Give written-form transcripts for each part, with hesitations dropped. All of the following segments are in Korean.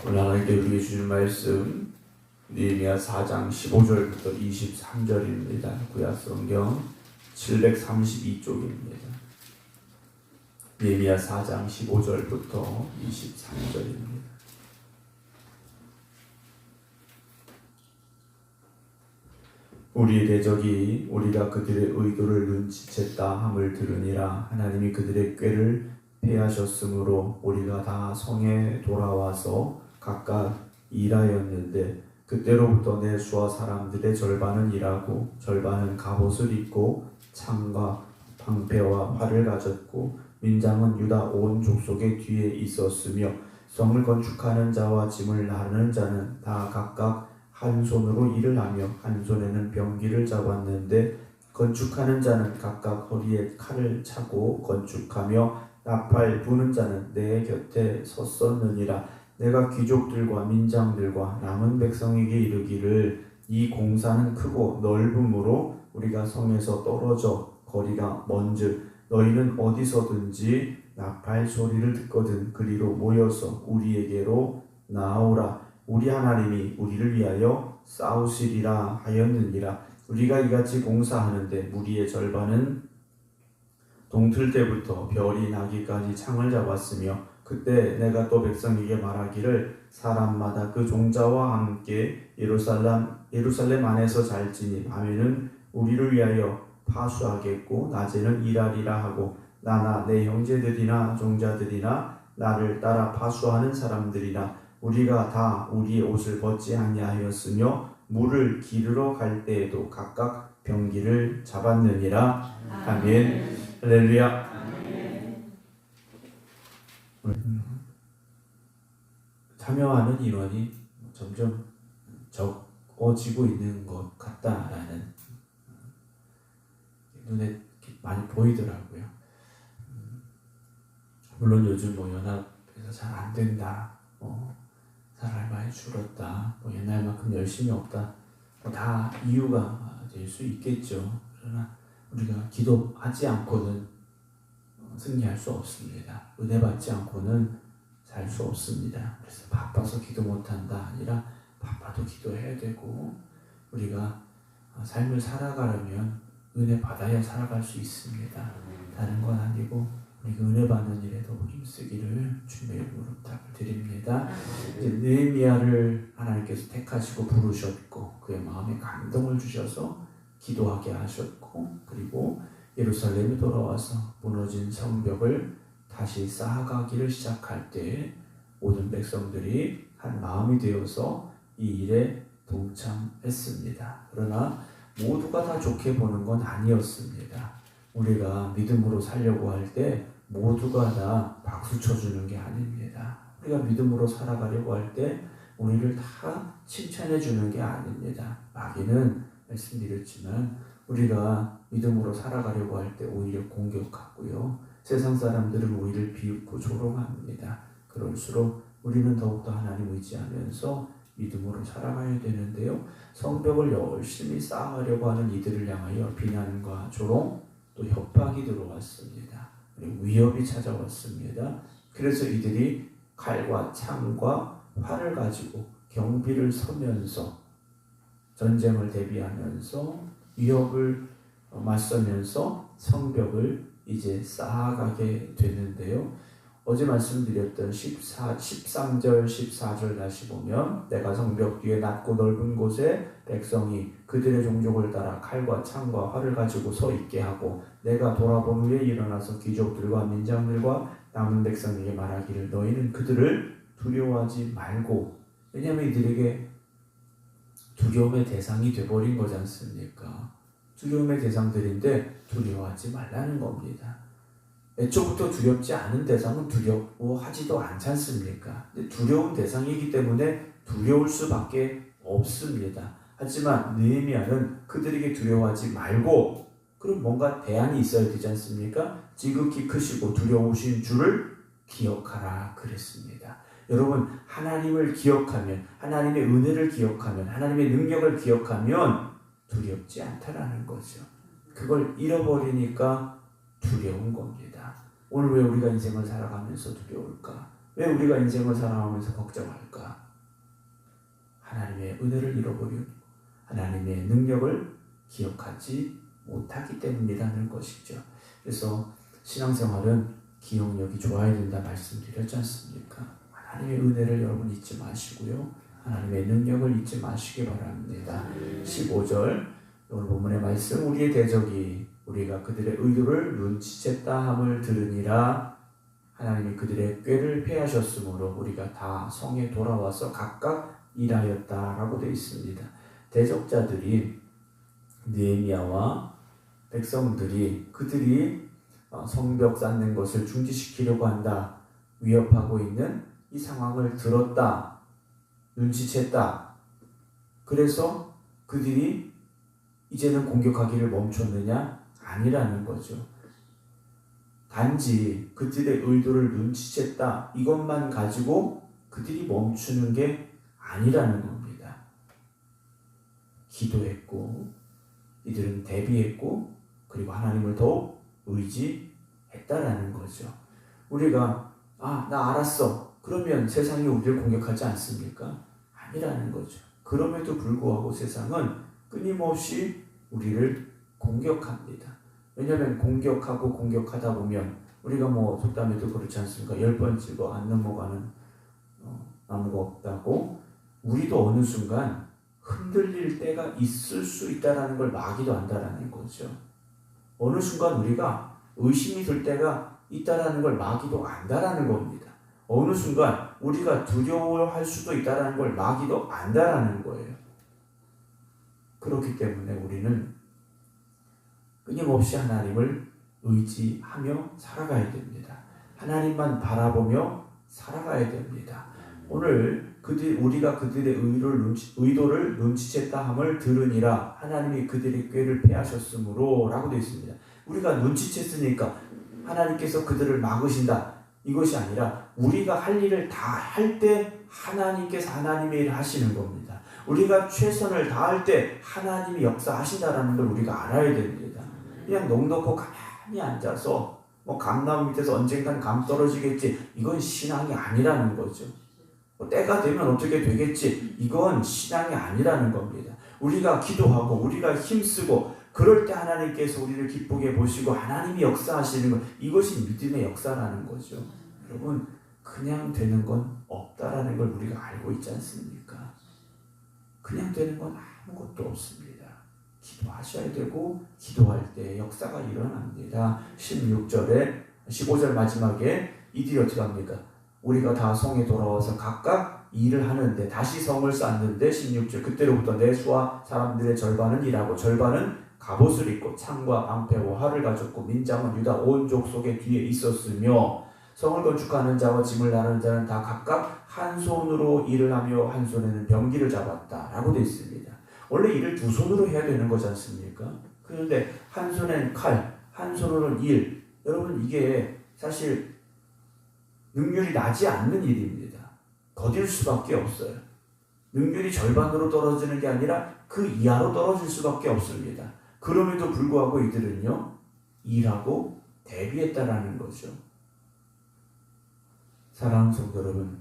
오늘 하나님께 우리에게 주신 말씀 느헤미야 4장 15절부터 23절입니다. 구약성경 732쪽입니다. 느헤미야 4장 15절부터 23절입니다. 우리의 대적이 우리가 그들의 의도를 눈치챘다 함을 들으니라. 하나님이 그들의 꾀를 패하셨으므로 우리가 다 성에 돌아와서 각각 일하였는데 그때로부터 내 수하 사람들의 절반은 일하고 절반은 갑옷을 입고 창과 방패와 활을 가졌고 민장은 유다 온 족속의 뒤에 있었으며 성을 건축하는 자와 짐을 나르는 자는 다 각각 한 손으로 일을 하며 한 손에는 병기를 잡았는데 건축하는 자는 각각 허리에 칼을 차고 건축하며 나팔 부는 자는 내 곁에 섰었느니라. 내가 귀족들과 민장들과 남은 백성에게 이르기를 이 공사는 크고 넓음으로 우리가 성에서 떨어져 거리가 먼즉 너희는 어디서든지 나팔 소리를 듣거든 그리로 모여서 우리에게로 나오라. 우리 하나님이 우리를 위하여 싸우시리라 하였느니라. 우리가 이같이 공사하는데 무리의 절반은 동틀 때부터 별이 나기까지 창을 잡았으며 그때 내가 또 백성에게 말하기를 사람마다 그 종자와 함께 예루살렘 안에서 잘지니 밤에는 우리를 위하여 파수하겠고 낮에는 일하리라 하고 나나 내 형제들이나 종자들이나 나를 따라 파수하는 사람들이나 우리가 다 우리의 옷을 벗지 아니하였으며 물을 기르러 갈 때에도 각각 병기를 잡았느니라. 아멘. 할렐루야. 참여하는 인원이 점점 적어지고 있는 것 같다라는 눈에 많이 보이더라고요. 물론 요즘 연합에서 잘 안 된다, 사람이 많이 줄었다, 옛날만큼 열심히 없다, 다 이유가 될 수 있겠죠. 그러나 우리가 기도하지 않고는 승리할 수 없습니다. 은혜 받지 않고는 살 수 없습니다. 그래서 바빠서 기도 못한다 아니라 바빠도 기도해야 되고 우리가 삶을 살아가려면 은혜 받아야 살아갈 수 있습니다. 다른 건 아니고 우리가 은혜 받는 일에 더 힘쓰기를 주님의 이름으로 부탁을 드립니다. 이제 느헤미야를 하나님께서 택하시고 부르셨고 그의 마음에 감동을 주셔서 기도하게 하셨고 그리고 예루살렘에 돌아와서 무너진 성벽을 다시 쌓아가기를 시작할 때 모든 백성들이 한 마음이 되어서 이 일에 동참했습니다. 그러나 모두가 다 좋게 보는 건 아니었습니다. 우리가 믿음으로 살려고 할 때 모두가 다 박수 쳐주는 게 아닙니다. 우리가 믿음으로 살아가려고 할 때 우리를 다 칭찬해 주는 게 아닙니다. 마귀는 말씀드렸지만 우리가 믿음으로 살아가려고 할 때 오히려 공격하고요. 세상 사람들은 오히려 비웃고 조롱합니다. 그럴수록 우리는 더욱더 하나님 의지하면서 믿음으로 살아가야 되는데요. 성벽을 열심히 쌓아가려고 하는 이들을 향하여 비난과 조롱 또 협박이 들어왔습니다. 그리고 위협이 찾아왔습니다. 그래서 이들이 칼과 창과 활을 가지고 경비를 서면서 전쟁을 대비하면서 위협을 맞서면서 성벽을 이제 쌓아가게 되는데요. 어제 말씀드렸던 13절 14절 다시 보면 내가 성벽 뒤에 낮고 넓은 곳에 백성이 그들의 종족을 따라 칼과 창과 활을 가지고 서 있게 하고 내가 돌아본 후에 일어나서 귀족들과 민장들과 남은 백성에게 말하기를 너희는 그들을 두려워하지 말고, 왜냐하면 이들에게 두려움의 대상이 되어버린 거지 않습니까? 두려움의 대상들인데 두려워하지 말라는 겁니다. 애초부터 두렵지 않은 대상은 두려워하지도 않지 않습니까? 근데 두려운 대상이기 때문에 두려울 수밖에 없습니다. 하지만 느헤미야는 그들에게 두려워하지 말고 그럼 뭔가 대안이 있어야 되지 않습니까? 지극히 크시고 두려우신 주를 기억하라 그랬습니다. 여러분, 하나님을 기억하면, 하나님의 은혜를 기억하면, 하나님의 능력을 기억하면 두렵지 않다라는 거죠. 그걸 잃어버리니까 두려운 겁니다. 오늘 왜 우리가 인생을 살아가면서 두려울까? 왜 우리가 인생을 살아가면서 걱정할까? 하나님의 은혜를 잃어버리고 하나님의 능력을 기억하지 못하기 때문이라는 것이죠. 그래서 신앙생활은 기억력이 좋아야 된다 말씀드렸지 않습니까? 하나님의 은혜를 여러분 잊지 마시고요. 하나님의 능력을 잊지 마시기 바랍니다. 15절 오늘 본문의 말씀 우리의 대적이 우리가 그들의 의도를 눈치챘다 함을 들으니라. 하나님이 그들의 꾀를 패하셨으므로 우리가 다 성에 돌아와서 각각 일하였다라고 되어 있습니다. 대적자들이 느헤미야와 백성들이 그들이 성벽 쌓는 것을 중지시키려고 한다, 위협하고 있는 이 상황을 들었다, 눈치챘다. 그래서 그들이 이제는 공격하기를 멈췄느냐? 아니라는 거죠. 단지 그들의 의도를 눈치챘다, 이것만 가지고 그들이 멈추는 게 아니라는 겁니다. 기도했고 이들은 대비했고 그리고 하나님을 더욱 의지했다라는 거죠. 우리가 나 알았어 그러면 세상이 우리를 공격하지 않습니까? 아니라는 거죠. 그럼에도 불구하고 세상은 끊임없이 우리를 공격합니다. 왜냐하면 공격하고 공격하다 보면 우리가 속담에도 그렇지 않습니까? 10번 찍어 안 넘어가는 나무가 없다고 우리도 어느 순간 흔들릴 때가 있을 수 있다는 걸 마귀도 안다라는 거죠. 어느 순간 우리가 의심이 들 때가 있다는 걸 마귀도 안다라는 겁니다. 어느 순간 우리가 두려워할 수도 있다는 걸 마귀도 안다라는 거예요. 그렇기 때문에 우리는 끊임없이 하나님을 의지하며 살아가야 됩니다. 하나님만 바라보며 살아가야 됩니다. 오늘 우리가 그들의 의도를 눈치챘다 함을 들으니라. 하나님이 그들의 꾀를 패하셨으므로 라고 되어 있습니다. 우리가 눈치챘으니까 하나님께서 그들을 막으신다, 이것이 아니라 우리가 할 일을 다 할 때 하나님께서 하나님의 일을 하시는 겁니다. 우리가 최선을 다할 때 하나님이 역사하신다는 걸 우리가 알아야 됩니다. 그냥 넋놓고 가만히 앉아서 감나무 밑에서 언젠간 감 떨어지겠지, 이건 신앙이 아니라는 거죠. 때가 되면 어떻게 되겠지, 이건 신앙이 아니라는 겁니다. 우리가 기도하고 우리가 힘쓰고 그럴 때 하나님께서 우리를 기쁘게 보시고 하나님이 역사하시는 것, 이것이 믿음의 역사라는 거죠. 여러분, 그냥 되는 건 없다라는 걸 우리가 알고 있지 않습니까? 그냥 되는 건 아무것도 없습니다. 기도하셔야 되고 기도할 때 역사가 일어납니다. 15절 마지막에 이들이 어떻게 합니까? 우리가 다 성에 돌아와서 각각 일을 하는데, 다시 성을 쌓는데 16절 그때로부터 내 수하 사람들의 절반은 일하고 절반은 갑옷을 입고 창과 방패와 활을 가졌고 민장은 유다 온 족속의 뒤에 있었으며 성을 건축하는 자와 짐을 나르는 자는 다 각각 한 손으로 일을 하며 한 손에는 병기를 잡았다 라고 되어 있습니다. 원래 일을 두 손으로 해야 되는 거지 않습니까? 그런데 한 손엔 칼, 한 손으로는 일. 여러분, 이게 사실 능률이 나지 않는 일입니다. 더딜 수밖에 없어요. 능률이 절반으로 떨어지는 게 아니라 그 이하로 떨어질 수밖에 없습니다. 그럼에도 불구하고 이들은요, 일하고 대비했다라는 거죠. 사랑하는 성도 여러분,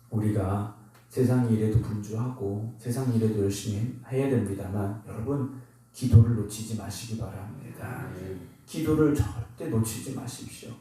우리가 세상 일에도 분주하고 세상 일에도 열심히 해야 됩니다만, 여러분, 기도를 놓치지 마시기 바랍니다. 기도를 절대 놓치지 마십시오.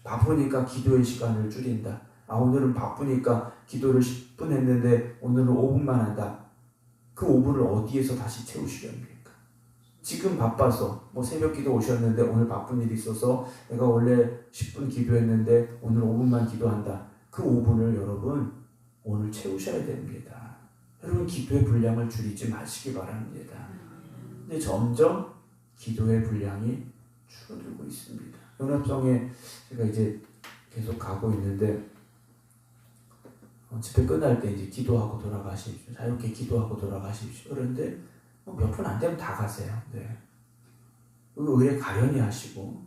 바쁘니까 기도의 시간을 줄인다. 오늘은 바쁘니까 기도를 10분 했는데 오늘은 5분만 한다. 그 5분을 어디에서 다시 채우시렵니까? 지금 바빠서 새벽 기도 오셨는데 오늘 바쁜 일이 있어서 내가 원래 10분 기도했는데 오늘 5분만 기도한다. 그 5분을 여러분 오늘 채우셔야 됩니다. 여러분, 기도의 분량을 줄이지 마시기 바랍니다. 근데 점점 기도의 분량이 줄어들고 있습니다. 연합성에 제가 이제 계속 가고 있는데 집회 끝날 때 이제 기도하고 돌아가십시오. 자유롭게 기도하고 돌아가십시오. 그런데 몇 분 안 되면 다 가세요. 네. 의뢰 가련히 하시고,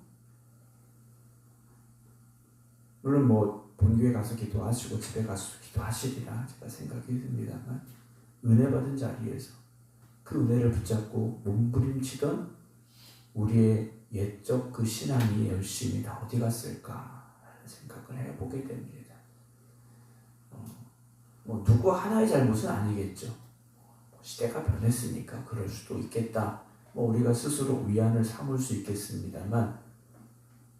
물론 본교회 가서 기도하시고 집에 가서 기도하시리라 제가 생각이 듭니다만, 은혜 받은 자리에서 그 은혜를 붙잡고 몸부림치던 우리의 옛적 그 신앙이 열심히 다 어디 갔을까 하는 생각을 해보게 됩니다. 뭐 누구 하나의 잘못은 아니겠죠. 시대가 변했으니까 그럴 수도 있겠다. 뭐 우리가 스스로 위안을 삼을 수 있겠습니다만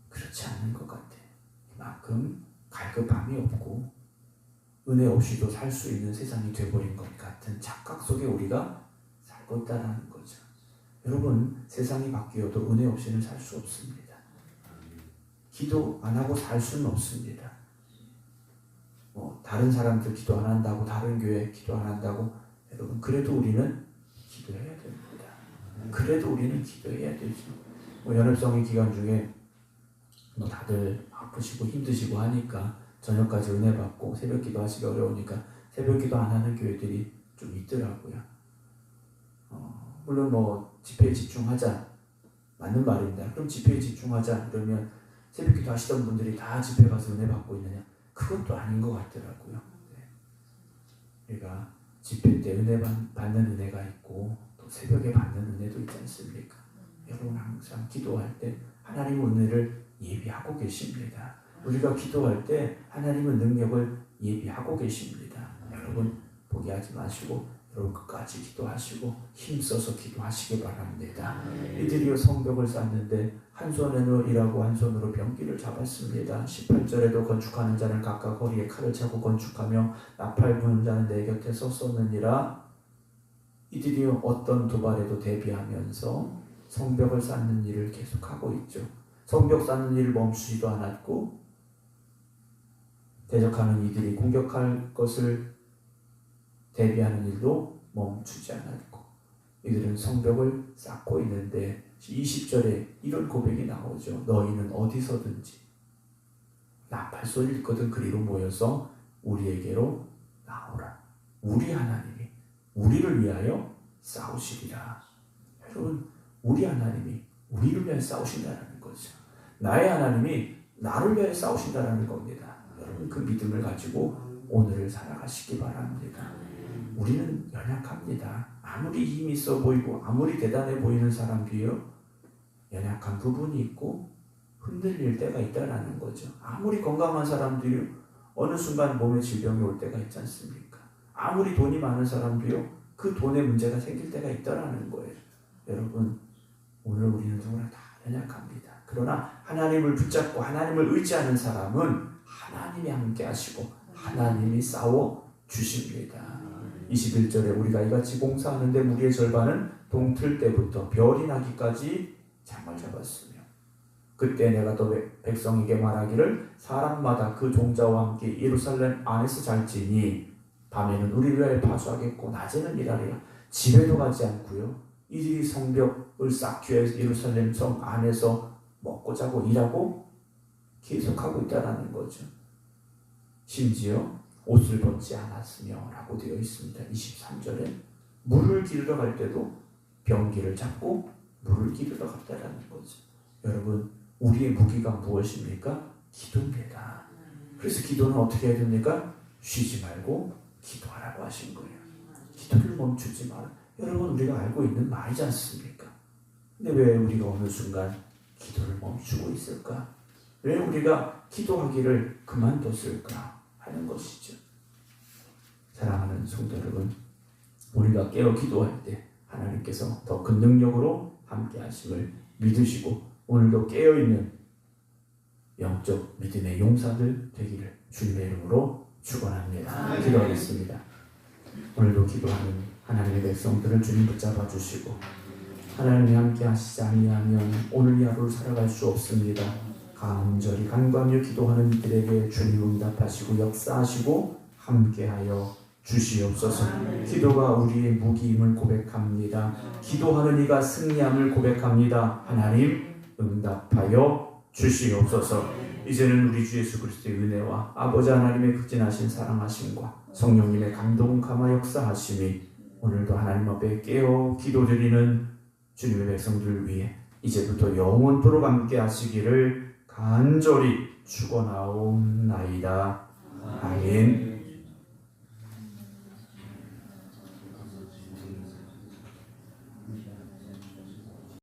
그렇지 않은 것 같아. 그만큼 갈급함이 없고 은혜 없이도 살 수 있는 세상이 돼버린 것 같은 착각 속에 우리가 살고 있다는 거죠. 여러분, 세상이 바뀌어도 은혜 없이는 살 수 없습니다. 기도 안 하고 살 수는 없습니다. 다른 사람들 기도 안 한다고, 다른 교회 기도 안 한다고, 여러분 그래도 우리는 기도해야 됩니다. 그래도 우리는 기도해야 되죠. 연합성의 기간 중에 다들 아프시고 힘드시고 하니까 저녁까지 은혜 받고 새벽 기도 하시기 어려우니까 새벽 기도 안 하는 교회들이 좀 있더라고요. 물론 집회에 집중하자 맞는 말입니다. 그럼 집회에 집중하자 그러면 새벽 기도 하시던 분들이 다 집회 가서 은혜 받고 있느냐? 그것도 아닌 것 같더라고요. 우리가 집회 때 은혜 받는 은혜가 있고 또 새벽에 받는 은혜도 있지 않습니까? 여러분 항상 기도할 때 하나님의 은혜를 예비하고 계십니다. 우리가 기도할 때 하나님의 능력을 예비하고 계십니다. 여러분 포기하지 마시고 여러분 끝까지 기도하시고 힘써서 기도하시기 바랍니다. 이들이요 성벽을 쌓는데 한 손으로 일하고 한 손으로 병기를 잡았습니다. 18절에도 건축하는 자는 각각 허리에 칼을 차고 건축하며 나팔 부는 자는 내 곁에 섰었느니라. 이들이요 어떤 도발에도 대비하면서 성벽을 쌓는 일을 계속하고 있죠. 성벽 쌓는 일을 멈추지도 않았고 대적하는 이들이 공격할 것을 대비하는 일도 멈추지 않았고 이들은 성벽을 쌓고 있는데 20절에 이런 고백이 나오죠. 너희는 어디서든지 나팔 소리를 듣거든 그리로 모여서 우리에게로 나오라. 우리 하나님이 우리를 위하여 싸우시리라. 여러분 우리 하나님이 우리를 위하여 싸우신다는 거죠. 나의 하나님이 나를 위하여 싸우신다는 겁니다. 여러분 그 믿음을 가지고 오늘을 살아가시기 바랍니다. 우리는 연약합니다. 아무리 힘이 있어 보이고 아무리 대단해 보이는 사람도요 연약한 부분이 있고 흔들릴 때가 있다라는 거죠. 아무리 건강한 사람도요 어느 순간 몸에 질병이 올 때가 있지 않습니까? 아무리 돈이 많은 사람도요 그 돈에 문제가 생길 때가 있다라는 거예요. 여러분 오늘 우리는 누구나 다 연약합니다. 그러나 하나님을 붙잡고 하나님을 의지하는 사람은 하나님이 함께 하시고 하나님이 싸워 주십니다. 21절에 우리가 이같이 공사하는데 무리의 절반은 동틀 때부터 별이 나기까지 장을 잡았으며 그때 내가 또 백성에게 말하기를 사람마다 그 종자와 함께 예루살렘 안에서 잘지니 밤에는 우리를 위하여 파수하겠고 낮에는 일하리라. 집에도 가지 않고요 이들이 성벽을 쌓기 위해서 예루살렘 성 안에서 먹고 자고 일하고 계속하고 있다는 거죠. 심지어 옷을 벗지 않았으며 라고 되어 있습니다. 23절에 물을 기르러 갈 때도 병기를 잡고 물을 기르러 갔다라는 거죠. 여러분 우리의 무기가 무엇입니까? 기도입니다. 그래서 기도는 어떻게 해야 됩니까? 쉬지 말고 기도하라고 하신 거예요. 기도를 멈추지 마라. 여러분 우리가 알고 있는 말이지 않습니까? 근데 왜 우리가 어느 순간 기도를 멈추고 있을까? 왜 우리가 기도하기를 그만뒀을까 하는 것이죠. 사랑하는 성도 여러분, 우리가 깨어 기도할 때 하나님께서 더 큰 능력으로 함께 하심을 믿으시고 오늘도 깨어있는 영적 믿음의 용사들 되기를 주님의 이름으로 축원합니다. 기도하겠습니다. 오늘도 기도하는 하나님의 백성들을 주님 붙잡아 주시고 하나님이 함께 하시지 아니하면 오늘 이 하루를 살아갈 수 없습니다. 간절히 간구하며 기도하는 이들에게 주님 응답하시고 역사하시고 함께하여 주시옵소서. 기도가 우리의 무기임을 고백합니다. 기도하는 이가 승리함을 고백합니다. 하나님 응답하여 주시옵소서. 이제는 우리 주 예수 그리스도의 은혜와 아버지 하나님의 극진하신 사랑하심과 성령님의 감동 감화 역사하심이 오늘도 하나님 앞에 깨어 기도드리는 주님의 백성들을 위해 이제부터 영원토록 함께 하시기를 간절히 축원하옵나이다. 아멘.